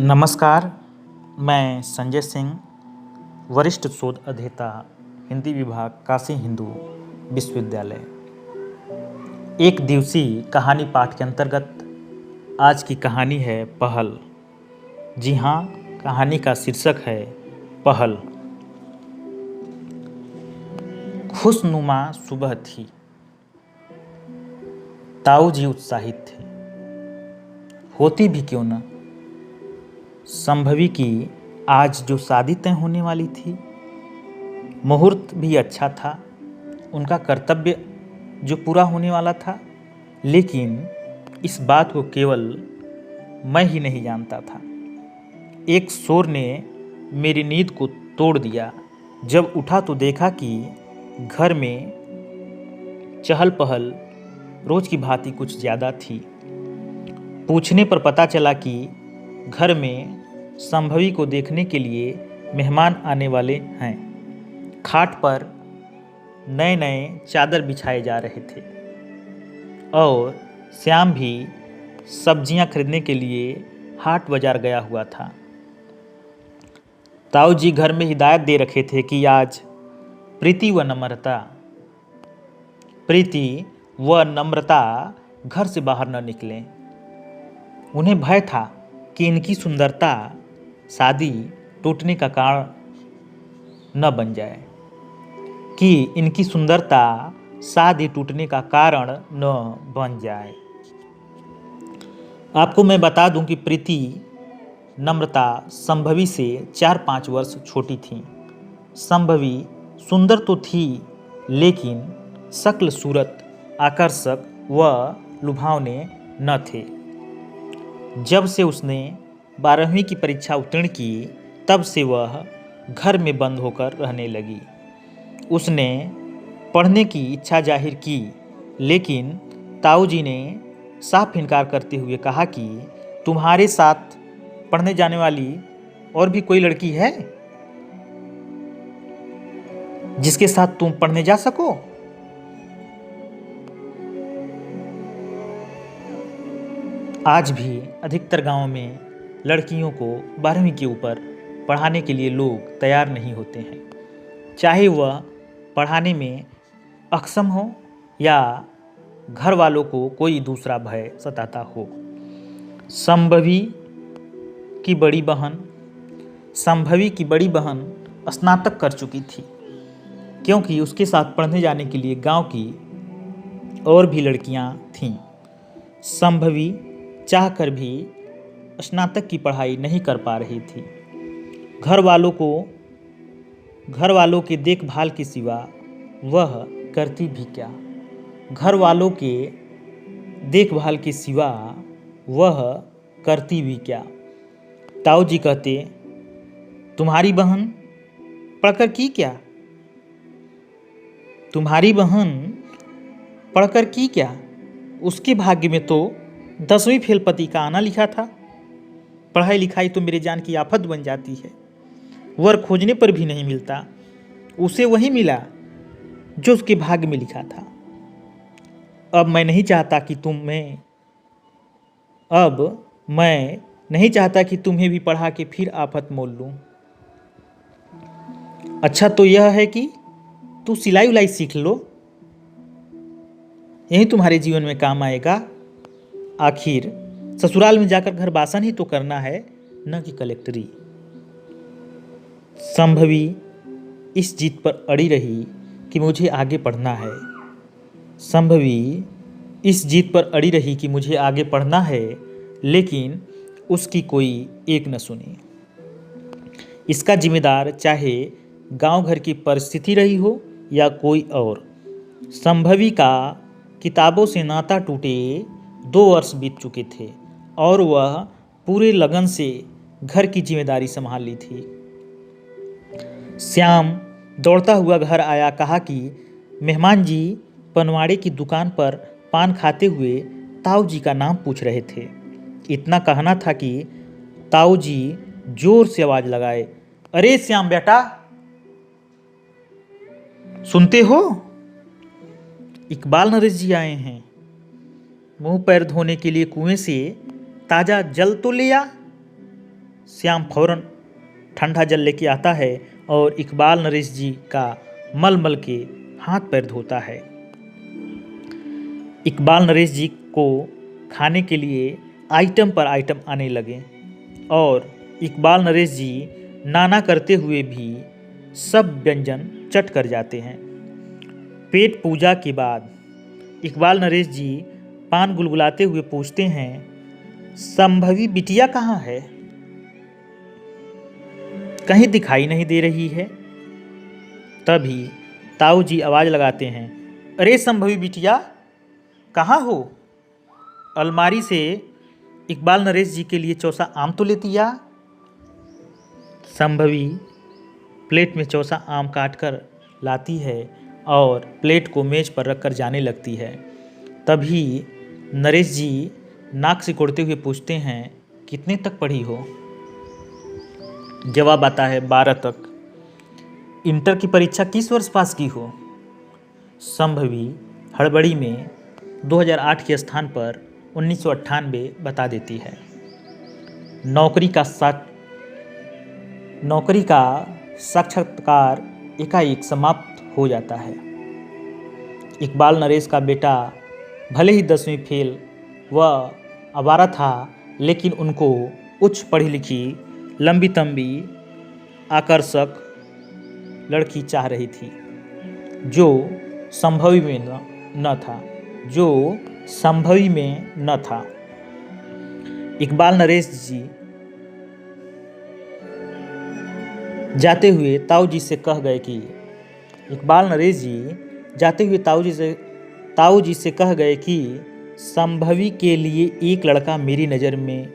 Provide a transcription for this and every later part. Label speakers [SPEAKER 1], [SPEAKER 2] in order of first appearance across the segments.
[SPEAKER 1] नमस्कार, मैं संजय सिंह, वरिष्ठ शोध अध्येता, हिंदी विभाग, काशी हिंदू विश्वविद्यालय। एक दिवसीय कहानी पाठ के अंतर्गत आज की कहानी है पहल। जी हाँ, कहानी का शीर्षक है पहल। खुशनुमा सुबह थी। ताऊ जी उत्साहित थे। होती भी क्यों न, संभवी की आज जो शादी तय होने वाली थी। मुहूर्त भी अच्छा था, उनका कर्तव्य जो पूरा होने वाला था। लेकिन इस बात को केवल मैं ही नहीं जानता था। एक शोर ने मेरी नींद को तोड़ दिया। जब उठा तो देखा कि घर में चहल पहल रोज की भांति कुछ ज़्यादा थी। पूछने पर पता चला कि घर में संभवी को देखने के लिए मेहमान आने वाले हैं। खाट पर नए नए चादर बिछाए जा रहे थे और श्याम भी सब्जियां खरीदने के लिए हाट बाजार गया हुआ था। ताऊ जी घर में हिदायत दे रखे थे कि आज प्रीति व नम्रता घर से बाहर न निकलें। उन्हें भय था कि इनकी सुंदरता शादी टूटने का कारण न बन जाए, आपको मैं बता दूं कि प्रीति नम्रता संभवी से 4-5 वर्ष छोटी थी। संभवी सुंदर तो थी, लेकिन शक्ल सूरत आकर्षक व लुभावने न थे। जब से उसने 12वीं की परीक्षा उत्तीर्ण की, तब से वह घर में बंद होकर रहने लगी। उसने पढ़ने की इच्छा जाहिर की, लेकिन ताऊ जी ने साफ इनकार करते हुए कहा कि तुम्हारे साथ पढ़ने जाने वाली और भी कोई लड़की है जिसके साथ तुम पढ़ने जा सको? आज भी अधिकतर गांवों में लड़कियों को 12वीं के ऊपर पढ़ाने के लिए लोग तैयार नहीं होते हैं, चाहे वह पढ़ाने में अक्षम हो या घर वालों को कोई दूसरा भय सताता हो। संभवी की बड़ी बहन स्नातक कर चुकी थी, क्योंकि उसके साथ पढ़ने जाने के लिए गांव की और भी लड़कियां थीं। संभवी चाहकर भी स्नातक की पढ़ाई नहीं कर पा रही थी। घर वालों के देखभाल के सिवा वह करती भी क्या? ताऊ जी कहते, तुम्हारी बहन पढ़कर की क्या? उसके भाग्य में तो 10वीं फेल पति का आना लिखा था। पढ़ाई लिखाई तो मेरे जान की आफत बन जाती है। वर खोजने पर भी नहीं मिलता। उसे वही मिला जो उसके भाग्य में लिखा था। अब मैं नहीं चाहता कि तुम्हें भी पढ़ा के फिर आफत मोल लूं। अच्छा तो यह है कि तू सिलाई उलाई सीख लो, यही तुम्हारे जीवन में काम आएगा। आखिर ससुराल में जाकर घर बासन ही तो करना है, न कि कलेक्टरी। संभवी इस जिद पर अड़ी रही कि मुझे आगे पढ़ना है, लेकिन उसकी कोई एक न सुनी। इसका जिम्मेदार चाहे गांव घर की परिस्थिति रही हो या कोई और। संभवी का किताबों से नाता टूटे 2 वर्ष बीत चुके थे और वह पूरे लगन से घर की जिम्मेदारी संभाल ली थी। श्याम दौड़ता हुआ घर आया, कहा कि मेहमान जी पनवाड़े की दुकान पर पान खाते हुए ताऊ जी का नाम पूछ रहे थे। इतना कहना था कि ताऊ जी जोर से आवाज लगाए, अरे श्याम बेटा, सुनते हो? इकबाल नरेश जी आए हैं। मुंह पैर धोने के लिए कुएं से ताजा जल तो ले आ। श्याम फौरन ठंडा जल लेके आता है और इकबाल नरेश जी का मल मल के हाथ पैर धोता है। इकबाल नरेश जी को खाने के लिए आइटम पर आइटम आने लगे और इकबाल नरेश जी नाना करते हुए भी सब व्यंजन चट कर जाते हैं। पेट पूजा के बाद इकबाल नरेश जी पान गुलगुलाते हुए पूछते हैं, संभवी बिटिया कहाँ है? कहीं दिखाई नहीं दे रही है। तभी ताऊ जी आवाज लगाते हैं, अरे संभवी बिटिया कहाँ हो? अलमारी से इकबाल नरेश जी के लिए चौसा आम तो लेती आ। संभवी प्लेट में चौसा आम काट कर लाती है और प्लेट को मेज पर रखकर जाने लगती है। तभी नरेश जी नाक सिकोड़ते हुए पूछते हैं, कितने तक पढ़ी हो? जवाब आता है 12 तक। इंटर की परीक्षा किस वर्ष पास की हो? संभवी हड़बड़ी में 2008 के स्थान पर 1998 बता देती है। नौकरी का साक्षात्कार एकाएक समाप्त हो जाता है। इकबाल नरेश का बेटा भले ही 10वीं फेल व आवारा था, लेकिन उनको उच्च पढ़ी लिखी लंबी तंबी आकर्षक लड़की चाह रही थी जो संभवी में न था। इकबाल नरेश जी जाते हुए ताऊ जी से कह गए कि संभवी के लिए एक लड़का मेरी नज़र में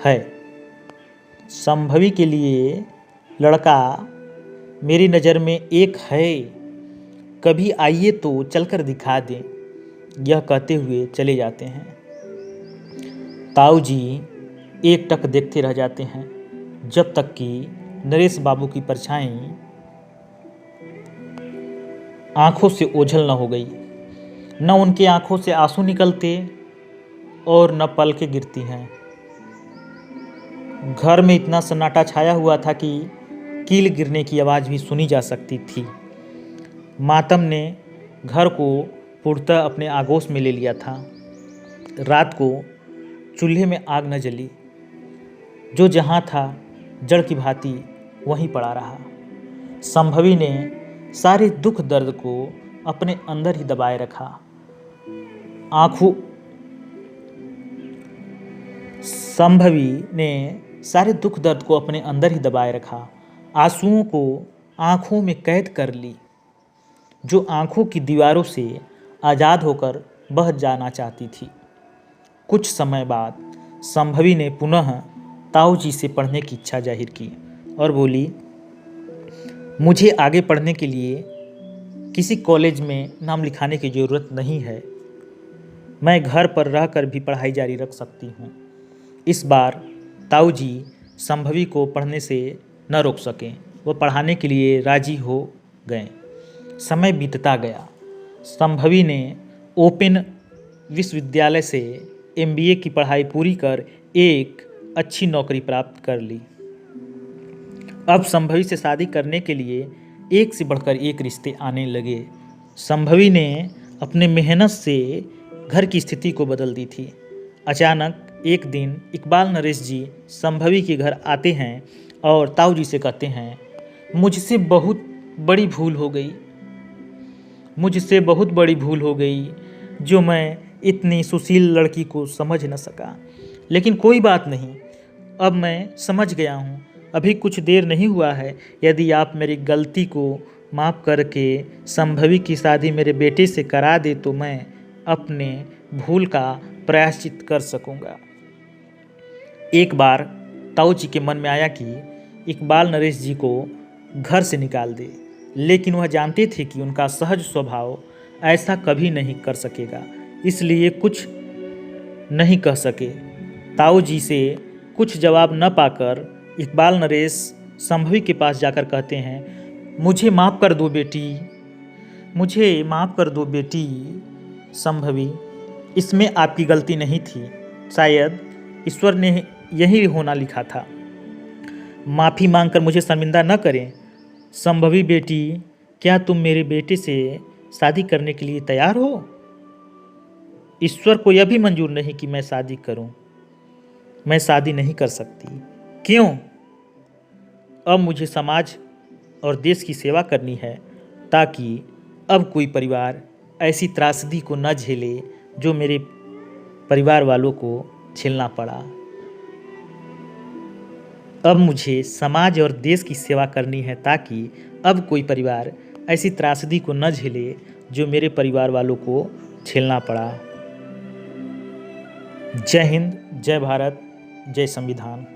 [SPEAKER 1] है। संभवी के लिए लड़का मेरी नज़र में एक है, कभी आइए तो चलकर दिखा दें। यह कहते हुए चले जाते हैं। ताऊ जी एकटक देखते रह जाते हैं जब तक कि नरेश बाबू की परछाई आंखों से ओझल न हो गई। न उनकी आंखों से आंसू निकलते और न पलकें गिरती हैं। घर में इतना सन्नाटा छाया हुआ था कि कील गिरने की आवाज़ भी सुनी जा सकती थी। मातम ने घर को पूर्णतः अपने आगोश में ले लिया था। रात को चूल्हे में आग न जली। जो जहाँ था जड़ की भांति वहीं पड़ा रहा। संभवी ने सारे दुख दर्द को अपने अंदर ही दबाए रखा। आंसुओं को आंखों में कैद कर ली, जो आंखों की दीवारों से आज़ाद होकर बह जाना चाहती थी। कुछ समय बाद संभवी ने पुनः ताऊ जी से पढ़ने की इच्छा जाहिर की और बोली, मुझे आगे पढ़ने के लिए किसी कॉलेज में नाम लिखाने की ज़रूरत नहीं है। मैं घर पर रहकर भी पढ़ाई जारी रख सकती हूँ। इस बार ताऊ जी संभवी को पढ़ने से न रोक सके। वो पढ़ाने के लिए राजी हो गए। समय बीतता गया। संभवी ने ओपन विश्वविद्यालय से MBA की पढ़ाई पूरी कर एक अच्छी नौकरी प्राप्त कर ली। अब संभवी से शादी करने के लिए एक से बढ़कर एक रिश्ते आने लगे। संभवी ने अपने मेहनत से घर की स्थिति को बदल दी थी। अचानक एक दिन इकबाल नरेश जी संभवी के घर आते हैं और ताऊ जी से कहते हैं, मुझसे बहुत बड़ी भूल हो गई जो मैं इतनी सुशील लड़की को समझ न सका। लेकिन कोई बात नहीं, अब मैं समझ गया हूँ। अभी कुछ देर नहीं हुआ है। यदि आप मेरी गलती को माफ़ करके संभवी की शादी मेरे बेटे से करा दे तो मैं अपने भूल का प्रायश्चित कर सकूँगा। एक बार ताऊ जी के मन में आया कि इकबाल नरेश जी को घर से निकाल दे, लेकिन वह जानते थे कि उनका सहज स्वभाव ऐसा कभी नहीं कर सकेगा, इसलिए कुछ नहीं कह सके। ताऊ जी से कुछ जवाब न पाकर इकबाल नरेश संभवी के पास जाकर कहते हैं, मुझे माफ़ कर दो बेटी संभवी, इसमें आपकी गलती नहीं थी। शायद ईश्वर ने यही होना लिखा था। माफ़ी मांगकर मुझे शर्मिंदा न करें। संभवी बेटी, क्या तुम मेरे बेटे से शादी करने के लिए तैयार हो? ईश्वर को यह भी मंजूर नहीं कि मैं शादी करूं। मैं शादी नहीं कर सकती। क्यों? अब मुझे समाज और देश की सेवा करनी है, ताकि अब कोई परिवार ऐसी त्रासदी को न झेले जो मेरे परिवार वालों को झेलना पड़ा। अब मुझे समाज और देश की सेवा करनी है, ताकि अब कोई परिवार ऐसी त्रासदी को न झेले जो मेरे परिवार वालों को झेलना पड़ा। जय हिंद, जय भारत, जय संविधान।